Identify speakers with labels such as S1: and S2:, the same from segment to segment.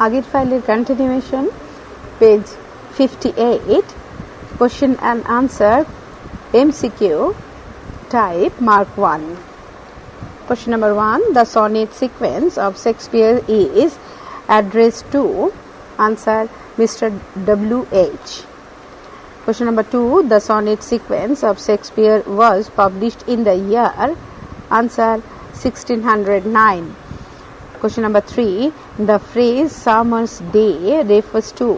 S1: আগের ফাইলের continuation page 58 question and answer MCQ type mark 1. Question number 1, the sonnet sequence of Shakespeare is addressed to answer Mr. W.H. Question number 2, the sonnet sequence of Shakespeare was published in the year answer 1609. Question number 3, the phrase summer's day refers to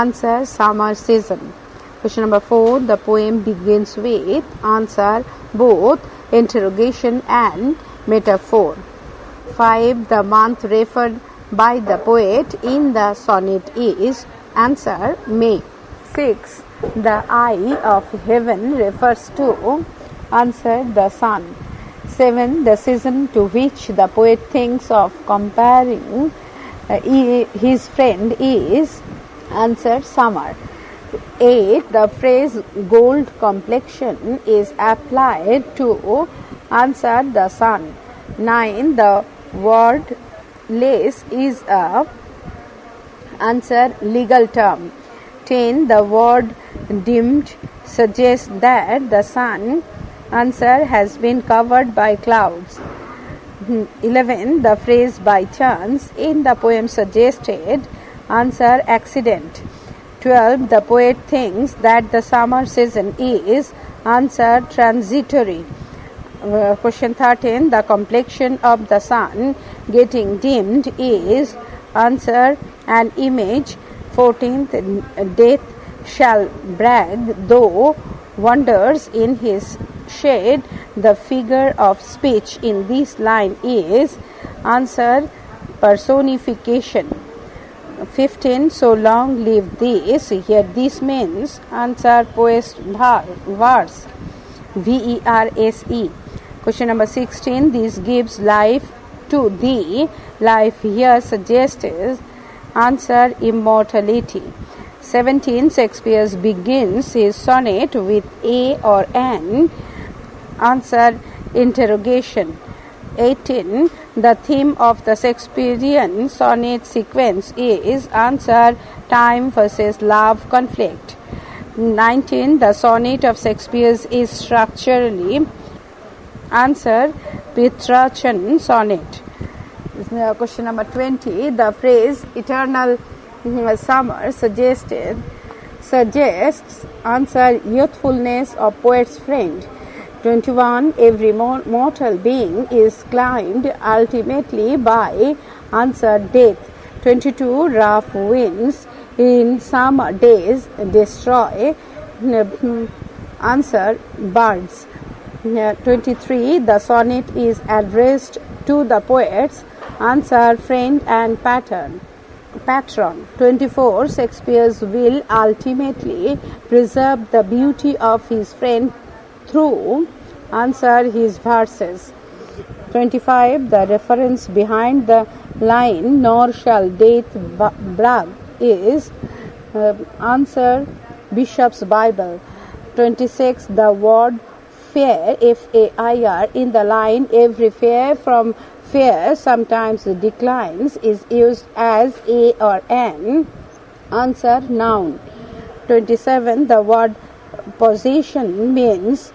S1: answer summer season. Question number 4, the poem begins with answer both interrogation and metaphor. 5, the month referred by the poet in the sonnet is answer May. 6, the eye of heaven refers to answer the sun. 7, the season to which the poet thinks of comparing his friend is answer summer. 8, the phrase gold complexion is applied to answer the sun. 9, the word lace is a answer legal term. 10, the word dimmed suggests that the sun answer has been covered by clouds. 11, the phrase by chance in the poem suggested answer accident. 12, the poet thinks that the summer season is answer transitory. Question 13, the complexion of the sun getting dimmed is answer an image. 14th, death shall brag though wanders in his shade. The figure of speech in this line is answer personification. 15, so long live this. Here this means answer poet's verse, verse. Question number 16, this gives life to thee. Life here suggests answer immortality. 17, Shakespeare begins his sonnet with a or an answer interrogation. 18, the theme of the Shakespearean sonnet sequence is answer time versus love conflict. 19, the sonnet of Shakespeare is structurally answer Petrarchan sonnet. Question number 20, the phrase eternal summer suggests answer youthfulness of poet's friend. 21, every mortal being is climbed ultimately by answer death. 22, rough winds in summer days destroy answer birds. 23, the sonnet is addressed to the poets answer friend and patron. 24, Shakespeare will ultimately preserve the beauty of his friend through answer his verses. 25, the reference behind the line nor shall death brag is answer Bishop's Bible. 26, the word fair, F-A-I-R, in the line every fair from fair sometimes declines is used as a or an answer noun. 27, the word possession means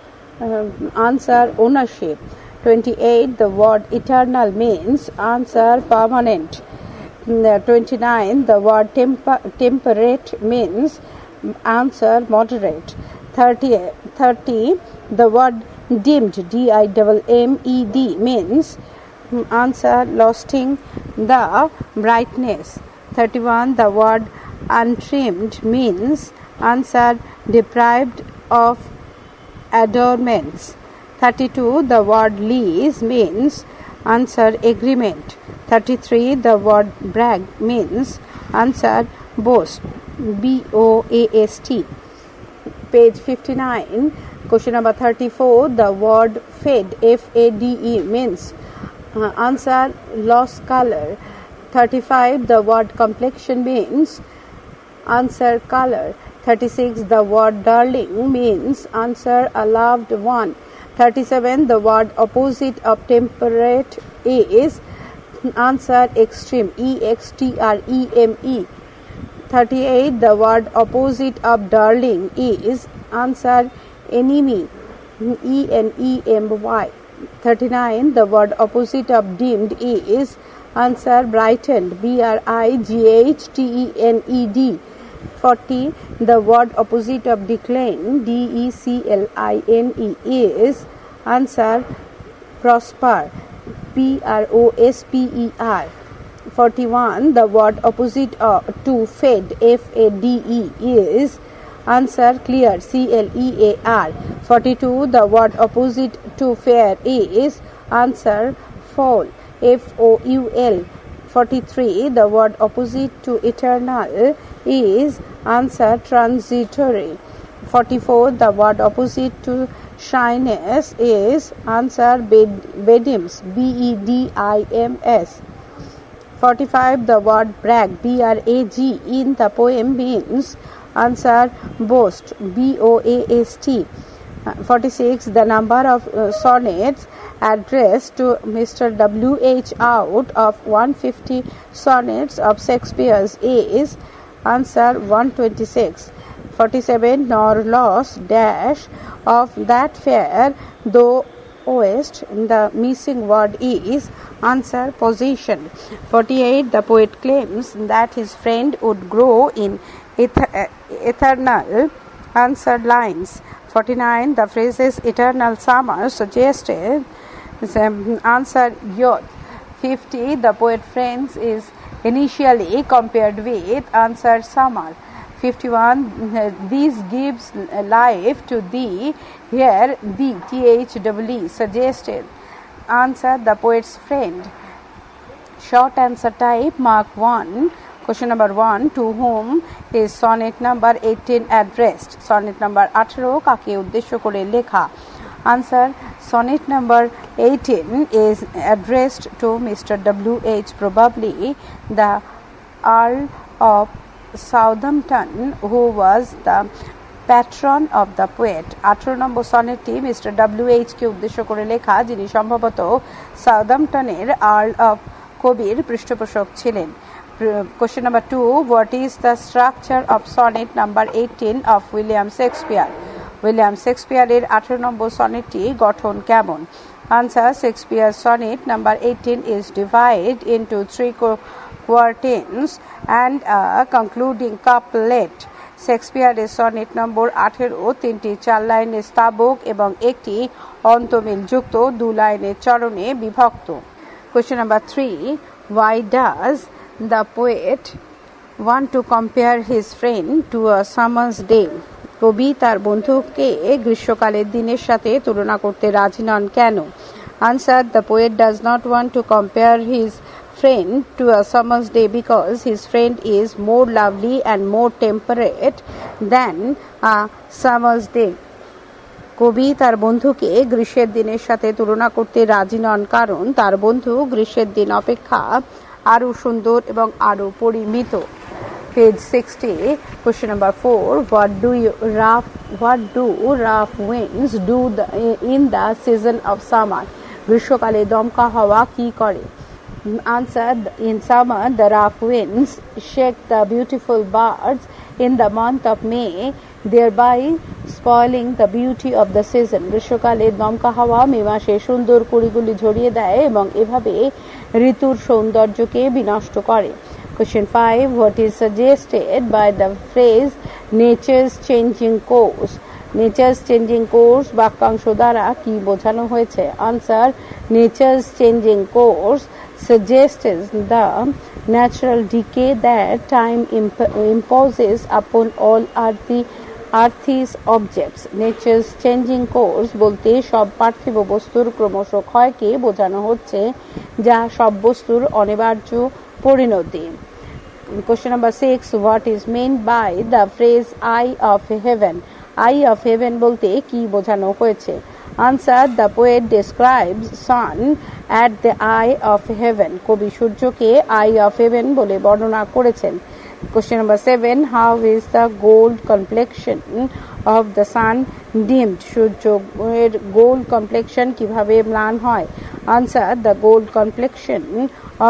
S1: answer ownership. 28, the word eternal means answer permanent. 29, the word temperate means answer moderate. 30, the word dimmed, D-I-M-M-E-D, means answer losing the brightness. 31, the word untrimmed means answer deprived of adornments. 32, the word lease means answer agreement. 33, the word brag means answer boast, B-O-A-S-T. Page 59, question number 34, the word fade, F-A-D-E, means answer lost color. 35, the word complexion means answer color. 36, the word darling means answer a loved one. 37, the word opposite of temperate is Answer extreme, EXTREME. 38. The word opposite of darling is. Answer enemy, ENEMY. 39. The word opposite of dimmed is. Answer brightened, BRIGHTENED. 40. The word opposite of decline, DECLINE is. Answer prosper, PROSPER. 41. The word opposite to fade, FADE is. Answer clear, CLEAR. 42. The word opposite to fair is. Answer fall, FOUL. 43. The word opposite to eternal is. Answer transitory. 44. The word opposite to shyness is. Answer bedims, BEDIMS. 45. The word brag, BRAG, in the poem means. Answer boast, BOAST. 46. The number of sonnets addressed to Mr. W.H. out of 150 sonnets of Shakespeare's is. Answer 126. 47. Nor loss dash of that fair thou owest, the missing word is. Answer possession. 48. The poet claims that his friend would grow in eternal answered lines. 49. The phrases eternal summer suggested. Answer youth. 50. The poet friends is initially compared with. Answer summer. 51. This gives life to thee. Here thee, THEE, suggested. Answer the poet's friend. Short answer type mark 1. Question number 1. To whom is sonnet number 18 addressed? Sonnet number 18 কাকে উদ্দেশ্য করে লেখা? Answer sonnet number 18 is addressed to Mr. W.H. probably the Earl of Southampton, who was the patron of the poet. 18 নম্বর সনেটটি mister W.H. কে উদ্দেশ্য করে লেখা, যিনি সম্ভবত সাউদাম্পটনের আর্ল অফ কবির পৃষ্ঠপোষক ছিলেন। Question number 2. What is the structure of sonnet number 18 of William Shakespeare? William Shakespeare এর 18 নম্বর সনেটটি গঠন কেমন? Answer Shakespeare sonnet number 18 is divided into 3 quatrains and a concluding couplet. শেক্সপিয়ারের সনেট নম্বর 18 তিনটি 4 লাইনের স্তাবক এবং একটি অন্তমিলযুক্ত 2 লাইনের চরণে বিভক্ত। Question number 3. Why does the poet want to compare his friend to a summer's day? কবি তার বন্ধুকে গ্রীষ্মকালের দিনের সাথে তুলনা করতে রাজি নন কেন? Answer the poet does not want to compare his friend to a summer's day because his friend is more lovely and more temperate than a summer's day. কবি তার বন্ধুকে গ্রীষ্মের দিনের সাথে তুলনা করতে রাজি নন কারণ তার বন্ধু গ্রীষ্মের দিন অপেক্ষা আরো সুন্দর এবং আরো পরিমিত। Page 60. Question number 4. What do rough winds do in the season of summer? গ্রীষ্মকালে দমকা হাওয়া কি করে? Answer in summer the rough winds shake the beautiful birds in the month of May, thereby spoiling the beauty of the season. গ্রীষ্মকালে দমকা হাওয়া মে মাসে সুন্দর কুড়িগুলি ঝরিয়ে দেয় এবং এভাবে ঋতুর সৌন্দর্যকে বিনষ্ট করে। Question 5. What is suggested by the phrase nature's changing course? Nature's changing course বাক্যাংশ দ্বারা কি বোঝানো হয়েছে? Answer nature's changing course suggests the natural decay that time imposes upon all earth's objects. Nature's changing course বলতে সব পার্থিব বস্তুর ক্রমশ ক্ষয়কে বোঝানো হচ্ছে যা সব বস্তুর অনিবার্য পরিণতি। Question number 6. What is meant by the phrase eye of heaven? Eye of heaven বলতে কি বোঝানো হয়েছে? Answer the poet describes sun at the eye of heaven. কবি সূর্যকে eye of heaven বলে বর্ণনা করেছেন। Question number 7. How is the gold complexion of the sun dimmed? সূর্যের gold complexion কিভাবে ম্লান হয়? Answer the gold complexion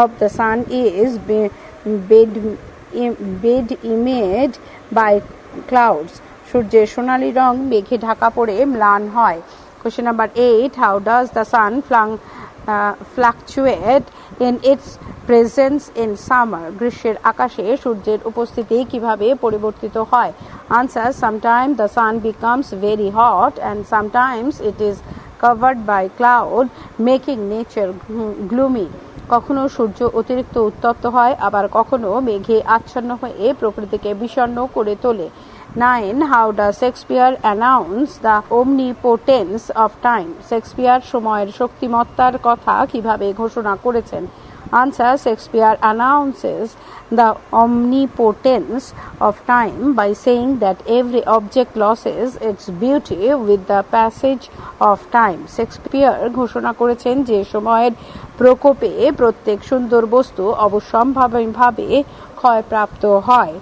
S1: of the sun is bedimmed by clouds. সূর্যের সোনালী রং মেঘে ঢাকা পড়ে ম্লান হয়। Question number 8. How does the sun fluctuate in its presence in summer? গ্রীষ্মের আকাশে সূর্যের উপস্থিতি কিভাবে পরিবর্তিত হয়? Answer. Sometimes the sun becomes very hot and sometimes it is covered by cloud, making nature gloomy. কখনো সূর্য অতিরিক্ত উত্তপ্ত হয়, আবার কখনো মেঘে আচ্ছন্ন হয়ে প্রকৃতিকে বিষণ্ণ করে তোলে। 9. How does Shakespeare announce the omnipotence of time? Shakespeare সময়ের শক্তিমত্তার কথা কিভাবে ঘোষণা করেছেন? Answer. Shakespeare announces the omnipotence of time by saying that every object loses its beauty with the passage of time. Shakespeare ঘোষণা করেছেন যে সময়ের প্রকোপে প্রত্যেক সুন্দর বস্তু অবশ্যম্ভাবীভাবে ক্ষয়প্রাপ্ত হয়।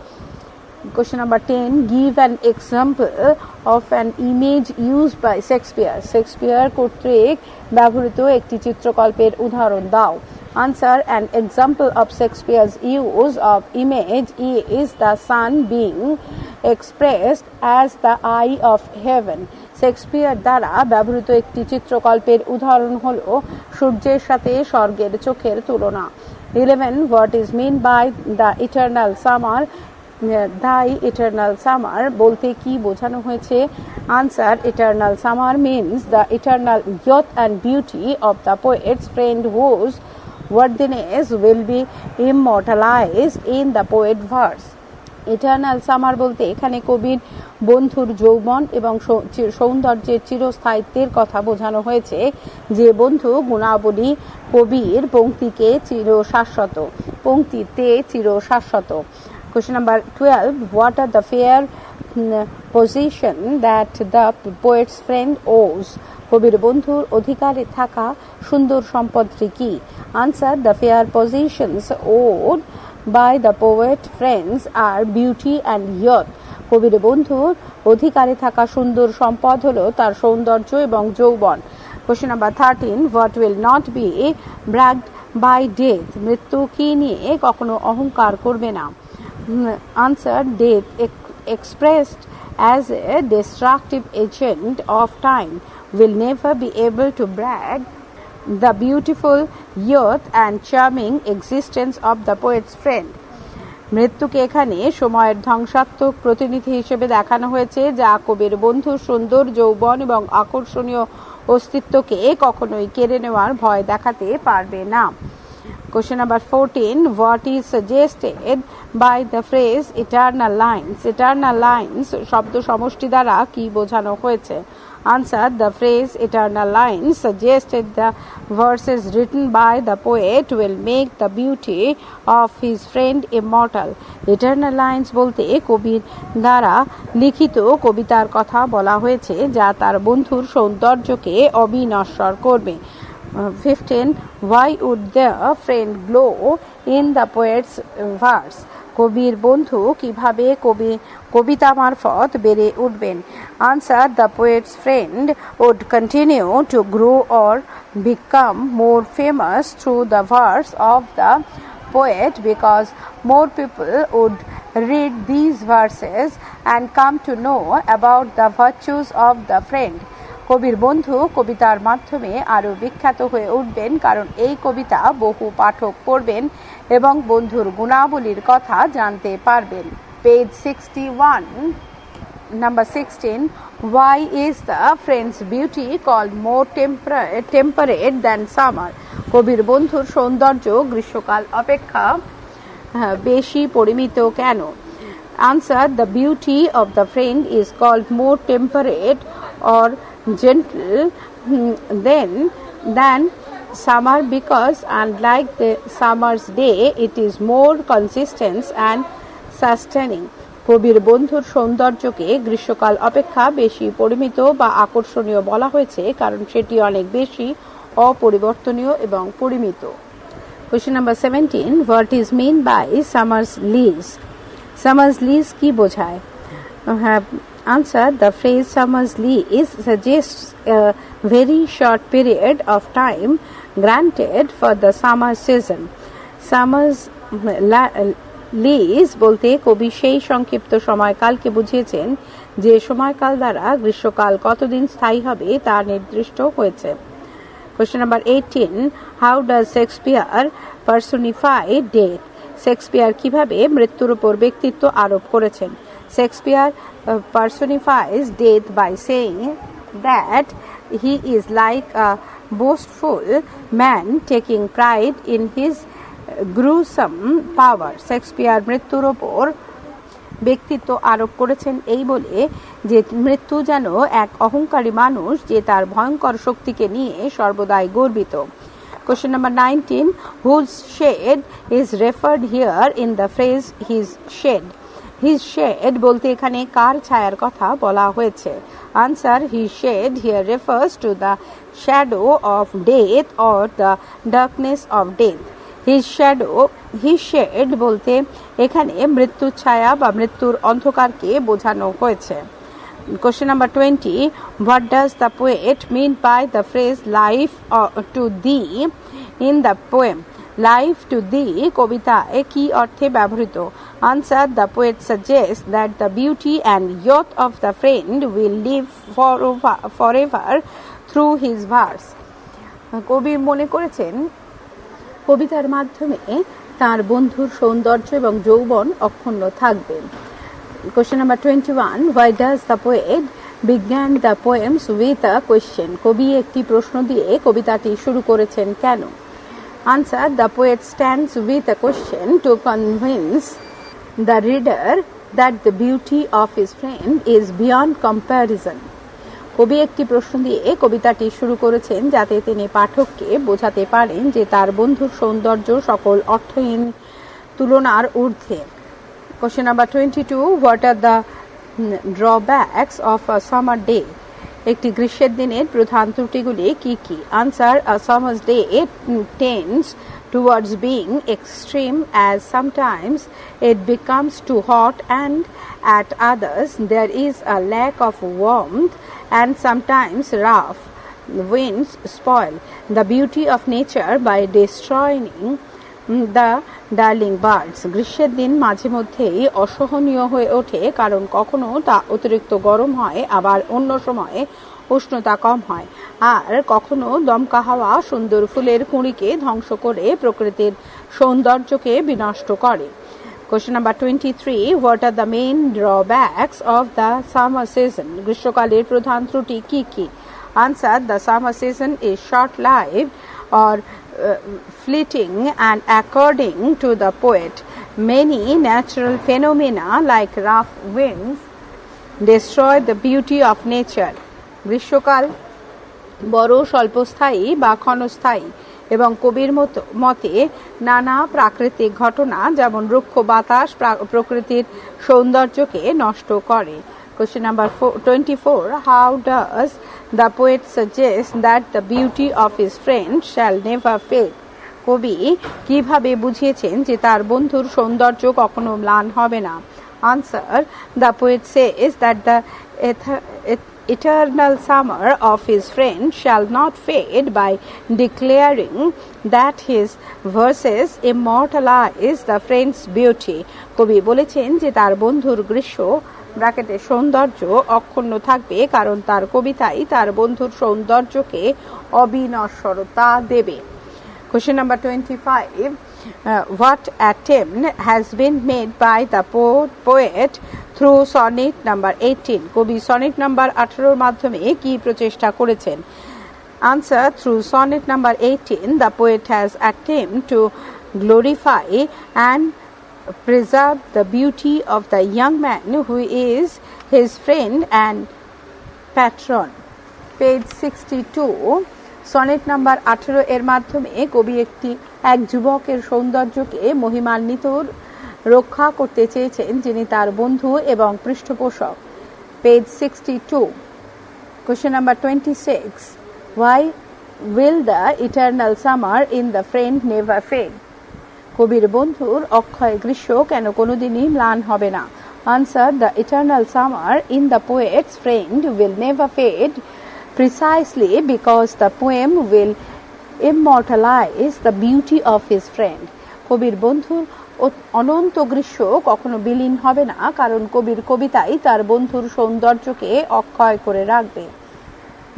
S1: Question number 10. Give an example of an image used by Shakespeare. Shakespeare কর্তৃক ব্যবহৃত একটি চিত্রকল্পের উদাহরণ দাও। Answer. An example of Shakespeare's use of image is the sun being expressed as the eye of heaven. Shakespeare দ্বারা ব্যবহৃত একটি চিত্রকল্পের উদাহরণ হল সূর্যের সাথে স্বর্গের চোখের তুলনা। 11. What is meant by the eternal summer? The eternal summer বলতে কি বোঝানো হয়েছে? Answer. Eternal summer means the eternal youth and beauty of the poet's friend whose worthiness will be immortalized in the poet verse. Eternal summer বলতে এখানে কবির বন্ধুর যৌবন এবং সৌন্দর্যের চিরস্থায়িত্বের কথা বোঝানো হয়েছে, যে বন্ধু গুণাবলী কবির পংক্তিতে চিরশাশ্বত। Question number 12. What are the fair position that the poet's friend owes? কবির বন্ধুর অধিকারে থাকা সুন্দর সম্পদটি কি? Answer. The fair positions owed by the poet friends are beauty and youth. কবির বন্ধুর অধিকারে থাকা সুন্দর সম্পদ হলো তার সৌন্দর্য এবং যৌবন। Question number 13. What will not be bragged by death? মৃত্যু কি নিয়ে কখনো অহংকার করবে না? Answer. Death expressed as a destructive agent of time will never be able to brag the beautiful youth and charming existence of the poet's friend. মৃত্যুকে এখানে সময়ের ধ্বংসাত্মক প্রতিনিধি হিসেবে দেখানো হয়েছে, যা কবির বন্ধুর সুন্দর যৌবন এবং আকর্ষণীয় অস্তিত্বকে কখনোই কেড়ে নেওয়ার ভয় দেখাতে পারবে না। Question number 14. What is suggested by the phrase eternal lines? Eternal lines শব্দ সমষ্টি দ্বারা কি বোঝানো হয়েছে? Answer. The phrase eternal lines suggested the verses written by the poet will make the beauty of his friend immortal. Eternal lines বলতে কবির দ্বারা লিখিত কবিতার কথা বলা হয়েছে, যা তার বন্ধুর সৌন্দর্যকে অবিনশ্বর করবে। 15. Why would the friend glow in the poet's verse? কবির বন্ধু কিভাবে কবিতা মারফত বেড়ে উঠবেন? Answer. The poet's friend would continue to grow or become more famous through the verse of the poet because more people would read these verses and come to know about the virtues of the friend. কবির বন্ধু কবিতার মাধ্যমে আরো বিখ্যাত হয়ে উঠবেন, কারণ এই কবিতা বহু পাঠক পড়বেন এবং বন্ধুর গুণাবলীর কথা জানতে পারবেন। Page 61. Number 16. Why is the friend's beauty called more temperate than summer? কবির বন্ধুর সৌন্দর্য গ্রীষ্মকাল অপেক্ষা বেশি পরিমিত কেন? Answer. The beauty of the friend is called more temperate or gentle than summer because unlike the summer's day it is more consistent and sustaining. কবির বন্ধুর সৌন্দর্যকে গ্রীষ্মকাল অপেক্ষা বেশি পরিমিত বা আকর্ষণীয় বলা হয়েছে কারণ সেটি অনেক বেশি অপরিবর্তনীয় এবং পরিমিত। Question number 17. What is meant by summer's lease? Summer's lease কি বোঝায়? Answer. The phrase summer's lease suggests a very short period of time granted for the summer season. Summer's lease বলতে কবি সেই সংক্ষিপ্ত সময়কালকে বুঝিয়েছেন যে সময়কাল দ্বারা গ্রীষ্মকাল কতদিন স্থায়ী হবে তা নির্দিষ্ট হয়েছে। Question number 18, how does Shakespeare personify death? Shakespeare কিভাবে মৃত্যুর উপর ব্যক্তিত্ব আরোপ করেছেন? Shakespeare personifies death by saying that he is like a boastful man taking pride in his gruesome power. Shakespeare মৃত্যুর ওপর ব্যক্তিত্ব আরোপ করেছেন এই বলে যে মৃত্যু যেন এক অহংকারী মানুষ যে তার ভয়ঙ্কর শক্তিকে নিয়ে সর্বদাই গর্বিত। Question number 19, whose shade is referred here in the phrase his shade? His shade বলতে এখানে কার ছায়ার কথা বলা হয়েছে? Answer, his shade here refers to the shadow of death or the darkness of death. His shade বলতে এখানে মৃত্যুর ছায়া বা মৃত্যুর অন্ধকারকে বোঝানো হয়েছে। Question number 20, what does the poet mean by the phrase life to thee in the poem? Life to thee কবিতায় কি অর্থে ব্যবহৃত? Answer, the poet suggests that the beauty and youth of the friend will live forever through his verse. কবি মনে করেছেন কবিতার মাধ্যমে তার বন্ধুর সৌন্দর্য এবং যৌবন অক্ষুণ্ণ থাকবে। Question number 21, why does the poet began the poems with a question? কবি একটি প্রশ্ন দিয়ে কবিতাটি শুরু করেছেন কেন? Answer, the poet stands with a question to convince the reader that the beauty of his friend is beyond comparison. কবি একটি প্রশ্ন দিয়ে কবিতাটি শুরু করেছেন যাতে তিনি পাঠককে বোঝাতে পারেন যে তার বন্ধুর সৌন্দর্য সকল অর্থহীন তুলনার ঊর্ধ্বে। Question number 22, what are the drawbacks of a summer day? একটি গ্রীষ্মের দিনের প্রধান ত্রুটিগুলি কি কি? Answer, a summer's day tends towards being extreme as sometimes it becomes too hot and at others there is a lack of warmth and sometimes rough winds spoil the beauty of nature by destroying the darling birds. গ্রীষ্মের দিন মাঝে মধ্যেই অসহনীয় হয়ে ওঠে কারণ কখনো তা অতিরিক্ত গরম হয়, আবার অন্য সময়ে উষ্ণতা কম হয়, আর কখনো দমকা হাওয়া সুন্দর ফুলের কুঁড়িকে ধ্বংস করে প্রকৃতির সৌন্দর্যকে বিনষ্ট করে। Question number 23, what are the main drawbacks of the summer season? গ্রীষ্মকালের প্রধান ত্রুটি কি কি? Answer, the summer season is short-lived or fleeting, and according to the poet, many natural phenomena like rough winds destroy the beauty of nature. গ্রীষ্মকাল বড় স্বল্পস্থায়ী বা ক্ষণস্থায়ী এবং কবির মতে নানা প্রাকৃতিক ঘটনা যেমন রুক্ষ বাতাস প্রকৃতির সৌন্দর্যকে নষ্ট করে। Question number 24, how does the poet suggest that the beauty of his friend shall never fade? কবি কিভাবে বুঝিয়েছেন যে তার বন্ধুর সৌন্দর্য কখনো ম্লান হবে না? Answer, the poet says that the eternal summer of his friend shall not fade by declaring that his verses immortalize the friend's beauty. কবি বলেছেন যে তার বন্ধুর গ্রীষ্ম ব্র্যাকেটে সৌন্দর্য অক্ষুণ্ণ থাকবে কারণ তার কবিতাই তার বন্ধুর সৌন্দর্যকে অবিনশ্বরতা দেবে। Question number 25, what attempt has been made by the poet through sonnet number 18? কবি সনেট নাম্বার 18 মাধ্যমে কি প্রচেষ্টা করেছেন? Answer, through sonnet number 18 the poet has attempted to glorify and preserve the beauty of the young man who is his friend and patron. Page 62, sonnet number 18 এর মাধ্যমে কবি এক যুবকের সৌন্দর্যকে মহিমান্বিত রক্ষা করতে চেয়েছেন যিনি তার বন্ধু এবং পৃষ্ঠপোষক। Page 62, question number 26, why will the eternal summer in the friend never fade? কবির বন্ধুর অক্ষয় গ্রীষ্ম কেন কোনোদিনই ম্লান হবে না? Answer, the eternal summer in the poet's friend will never fade precisely because the poem will immortalize the beauty of his friend. কবির বন্ধুর অনন্ত গ্রীষ্ম কখনো বিলীন হবে না, কারণ কবির কবিতাই তার বন্ধুর সৌন্দর্যকে অক্ষয় করে রাখবে।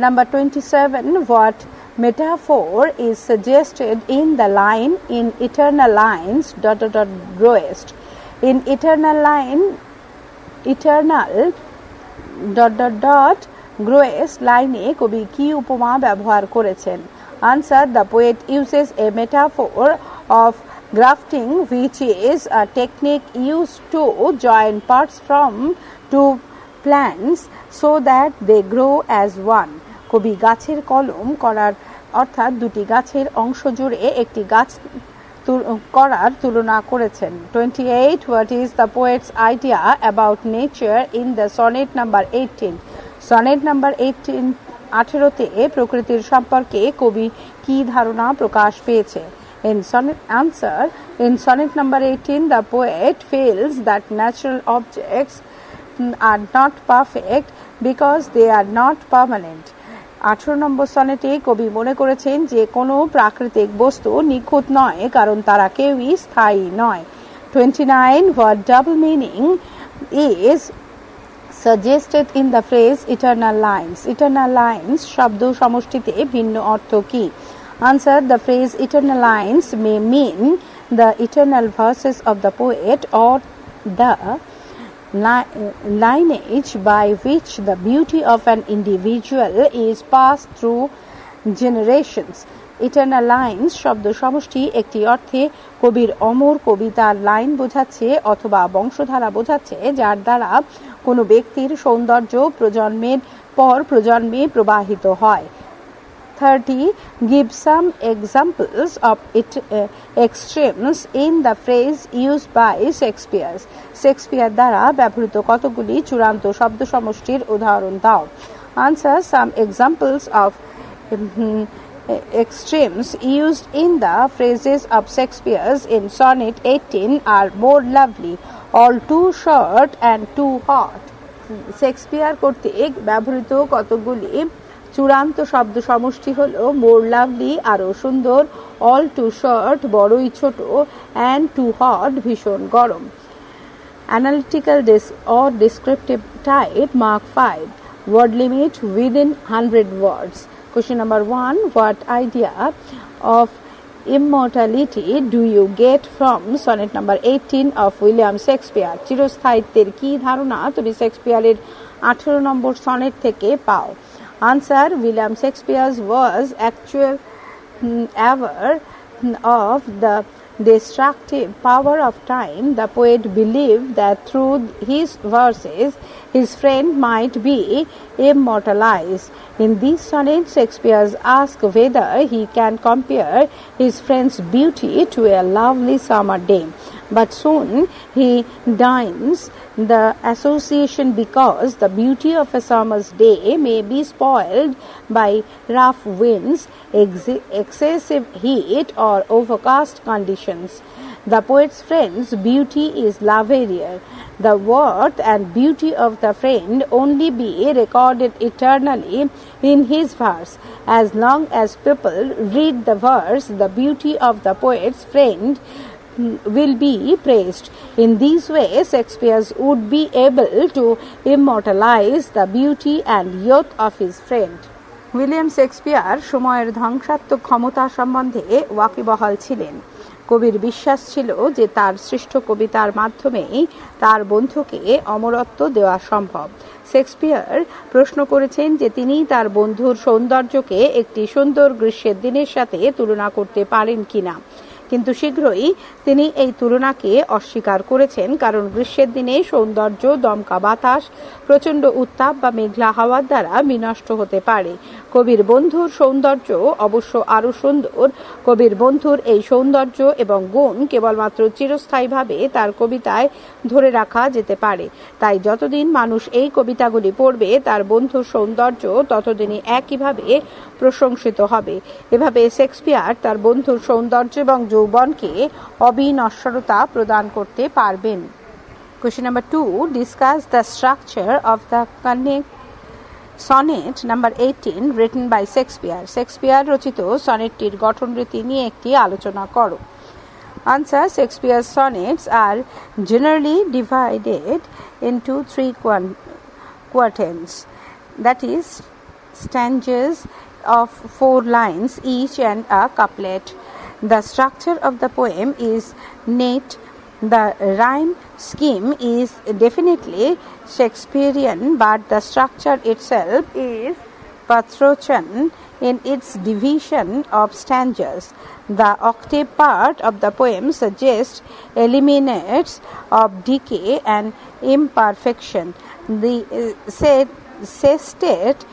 S1: Number 27. What metaphor is suggested in the line "in eternal lines ... growest"? In eternal line, eternal ... growest লাইনে কবি কি উপমা ব্যবহার করেছেন? Answer: the poet uses a metaphor of grafting, which is a technique used to join parts from two plants so that they grow as one. কবি গাছের কলম করার অর্থাৎ দুটি গাছের অংশ জুড়ে একটি গাছ করার তুলনা করেছেন। 28. What is the poet's idea about nature in the sonnet number 18? Sonnet number 18 তে প্রকৃতির সম্পর্কে কবি কি ধারণা প্রকাশ পেয়েছে? In sonnet number 18, the poet feels that natural objects are not perfect because they are not permanent. 18 নম্বর সনেটে কবি মনে করেছেন যে কোনো প্রাকৃতিক বস্তু নিখুঁত নয়, কারণ তারা কেউই স্থায়ী নয়। 29. What double meaning is suggested in the phrase eternal lines? Eternal lines শব্দ সমষ্টিতে ভিন্ন অর্থ কি? Answer: the phrase eternal lines may mean the eternal verses of the poet or the lineage by which the beauty of an individual is passed through generations. Eternal lines শব্দ সমষ্টি একটি অর্থে কবির অমর কবিতার লাইন বোঝাচ্ছে অথবা বংশধারা বোঝাচ্ছে, যার দ্বারা কোনো ব্যক্তির সৌন্দর্য প্রজন্মের পর প্রজন্মে প্রবাহিত হয়। 30. Give some examples of extremes in the phrase used by Shakespeare. Shakespeare দ্বারা ব্যবহৃত কতগুলি চূড়ান্ত শব্দ সমষ্টির উদাহরণ দাও। Answer: some examples of extremes used in the phrases of Shakespeare's in sonnet 18 are more lovely, all too short and too hot. Shakespeare কর্তৃক ব্যবহৃত কতগুলি চূড়ান্ত শব্দ সমষ্টি হল মোর লাভলি আরো সুন্দর, অল টু শর্ট বড়ই ছোট, অ্যান্ড টু হট ভীষণ গরম। Analytical or descriptive type, mark 5. Word limit within 100 words. Question number 1. What idea of immortality do you get from sonnet number 18 of William Shakespeare? চিরস্থায়িত্বের কি ধারণা তুমি শেক্সপিয়ারের 18 নম্বর sonnet থেকে পাও? Answer: William Shakespeare was actual aware of the destructive power of time. The poet believed that through his verses his friend might be immortalized. In this sonnet, Shakespeare asks whether he can compare his friend's beauty to a lovely summer day. But soon he denies the association because the beauty of a summer's day may be spoiled by rough winds, excessive heat, or overcast conditions. The poet's friend's beauty is lavalier. The worth and beauty of the friend only be recorded eternally in his verse. As long as people read the verse, the beauty of the poet's friend will be praised. In this way, Shakespeare would be able to immortalize the beauty and youth of his friend. William Shakespeare সময়ের ধ্বংসাত্মক ক্ষমতা সম্বন্ধে ওয়াকিবহাল ছিলেন। কবির বিশ্বাস ছিল যে তার সৃষ্ট কবিতার মাধ্যমেই তার বন্ধুকে অমরত্ব দেওয়া সম্ভব। শেক্সপিয়ার প্রশ্ন করেছেন যে তিনি তার বন্ধুর সৌন্দর্যকে একটি সুন্দর গ্রীষ্মের দিনের সাথে তুলনা করতে পারেন কিনা, কিন্তু শীঘ্রই তিনি এই তুলনাকে অস্বীকার করেছেন, কারণ গ্রীষ্মের দিনে সৌন্দর্য দমকা বাতাস, প্রচণ্ড উত্তাপ বা মেঘলা হাওয়ার দ্বারা বিনষ্ট হতে পারে। কবির বন্ধুর সৌন্দর্য অবশ্য আরও সুন্দর। কবির বন্ধুর এই সৌন্দর্য এবং গুণ কেবলমাত্র চিরস্থায়ীভাবে তার কবিতায় ধরে রাখা যেতে পারে। তাই যতদিন মানুষ এই কবিতাগুলি পড়বে, তার বন্ধুর সৌন্দর্য ততদিনই একইভাবে প্রশংসিত হবে। এভাবে শেক্সপিয়ার তার বন্ধুর সৌন্দর্য এবং যৌবনকে অবিনশ্বরতা প্রদান করতে পারবেন। Question number 2. Discuss the structure of the sonnet number 18 written by Shakespeare. Shakespeare রচিত সনেটটির গঠন রীতি নিয়ে একটি আলোচনা করো। Answer: Shakespeare's sonnets are generally divided into three quatrains, that is, stanzas of 4 lines each and a couplet. The structure of the poem is neat. The rhyme scheme is definitely Shakespearean, but the structure itself is Petrarchan in its division of stanzas. The octave part of the poem suggests elements of decay and imperfection. The sestet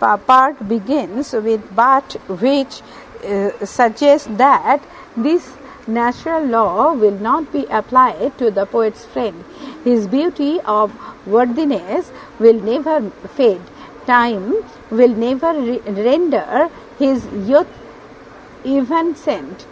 S1: part begins with "but," which suggests that this natural law will not be applied to the poet's friend. His beauty of worthiness will never fade. Time will never render his youth evanescent.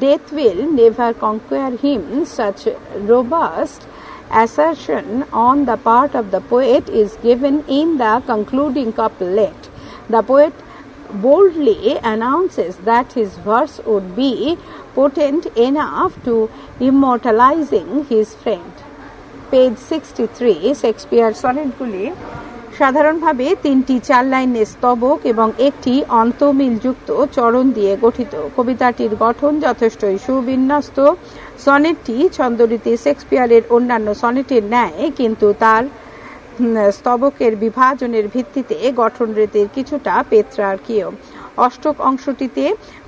S1: Death will never conquer him. Such robust assertion on the part of the poet is given in the concluding couplet. The poet boldly announces that his verse would be potent enough to immortalizing his friend. Page 63. Shakespeare সনেটগুলি সাধারণভাবে 3টি 4 লাইনের স্তবক এবং একটি অন্তমিলযুক্ত চরণ দিয়ে গঠিত। কবিতাটির গঠন যথেষ্টই সুবিন্যস্ত। সনেটটি ছন্দরীতি শেক্সপিয়ারের অন্যান্য সনেটের ন্যায়, কিন্তু তার স্তবকের বিভাজনের ভিত্তিতে গঠনরীতির কিছুটা পেত্রার্কীয়। অষ্টক অংশটিতে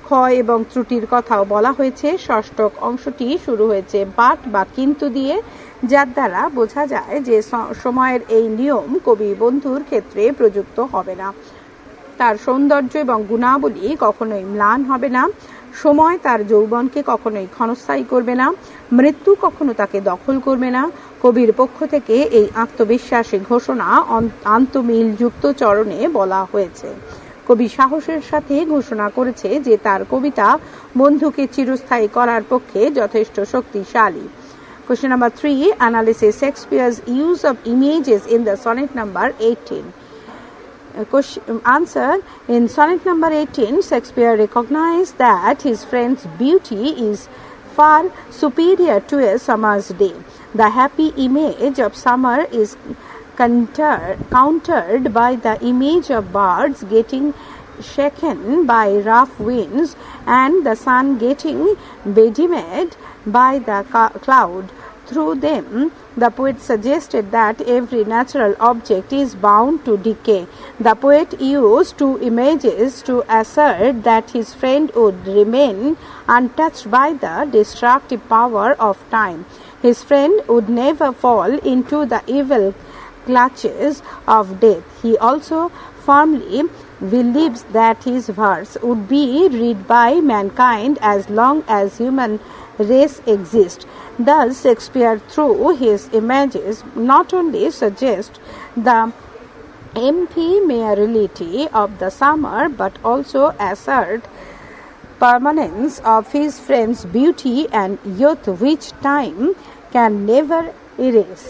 S1: ক্ষয় এবং ত্রুটির কথাও বলা হয়েছে। ষষ্ঠক অংশটি শুরু হয়েছে বাট বা কিন্তু দিয়ে, যার দ্বারা বোঝা যায় যে সময়ের এই নিয়ম কবি বন্ধুর ক্ষেত্রে প্রযুক্ত হবে না। তার সৌন্দর্য এবং গুণাবলী কখনোই ম্লান হবে না। সময় তার যৌবনকে কখনোই ক্ষণস্থায়ী করবে না। মৃত্যু কখনো তাকে দখল করবে না। কবির পক্ষ থেকে এই আত্মবিশ্বাসী ঘোষণা আন্তমিলযুক্ত চরণে বলা হয়েছে। কবি সাহসের সাথে ঘোষণা করেছে যে তার কবিতা বন্ধুকে চিরস্থায়ী করার পক্ষে যথেষ্ট শক্তিশালী। Question number 3. Analysis Shakespeare's use of images in the sonnet number 18. Answer: in sonnet number 18, Shakespeare recognized that his friend's beauty is far superior to a summer's day. The happy image of summer is countered by the image of birds getting shaken by rough winds and the sun getting bedimmed by the cloud. Through them, the poet suggested that every natural object is bound to decay. The poet used 2 images to assert that his friend would remain untouched by the destructive power of time. His friend would never fall into the evil clutches of death. He also firmly believes that his verse would be read by mankind as long as human race exists. Thus, Shakespeare, through his images, not only suggests the ephemerality of the summer, but also assert permanence of his friend's beauty and youth, which time can never erase.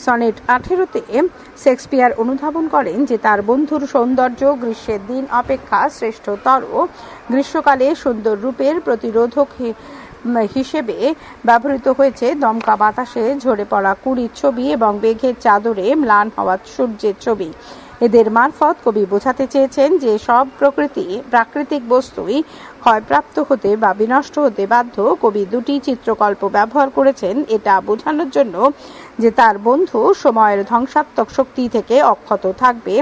S1: Sonnet 18-তে Shakespeare অনুধাবন করেন যে তার বন্ধুর সৌন্দর্য গ্রীষ্মের দিন অপেক্ষা শ্রেষ্ঠতর। গ্রীষ্মকালে সুন্দর রূপের প্রতিরোধক হিসেবে ব্যবহৃত হয়েছে দমকা বাতাসে ঝরে পড়া কুড়ির ছবি এবং মেঘের চাদরে ম্লান হওয়া সূর্যের ছবি। এদের মারফত কবি বোঝাতে চেয়েছেন যে সব প্রাকৃতিক বস্তুই ক্ষয়প্রাপ্ত হতে বা বিনষ্ট হতে বাধ্য। কবি 2টি চিত্রকল্প ব্যবহার করেছেন এটা বোঝানোর জন্য যে তার বন্ধু সময়ের ধ্বংসাত্মক শক্তি থেকে অক্ষত থাকবে।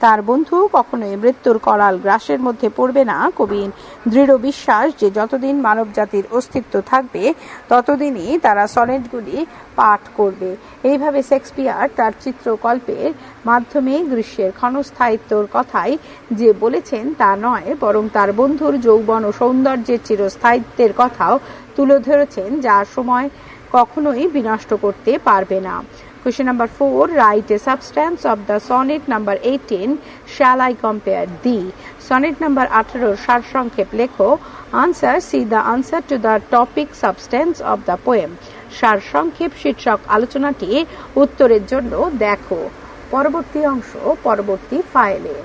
S1: তার বন্ধু কখনোই মৃত্যুর করাল গ্রাসের মধ্যে পড়বে না। কবির দৃঢ় বিশ্বাস যে যতদিন মানবজাতির অস্তিত্ব থাকবে ততদিনই তারা সনেটগুলি পাঠ করবে। এইভাবে শেক্সপিয়ার তার চিত্রকল্পের মাধ্যমে গ্রীষ্মের ক্ষণস্থায়িত্বর কথাই যে বলেছেন তা নয়, বরং তার বন্ধুর যৌবন ও সৌন্দর্যের চিরস্থায়িত্বের কথাও তুলে ধরেছেন, যা সময় কখনোই বিনষ্ট করতে পারবে না। Question number 4. Write a substance of the sonnet number 18. Shall I compare thee? Sonnet number 18 সারসংক্ষেপ লেখো। Answer: see the answer to the topic substance of the poem. সারসংক্ষেপ শীর্ষক আলোচনাটি উত্তরের জন্য দেখো। পরবর্তী অংশ পরবর্তী ফাইলে।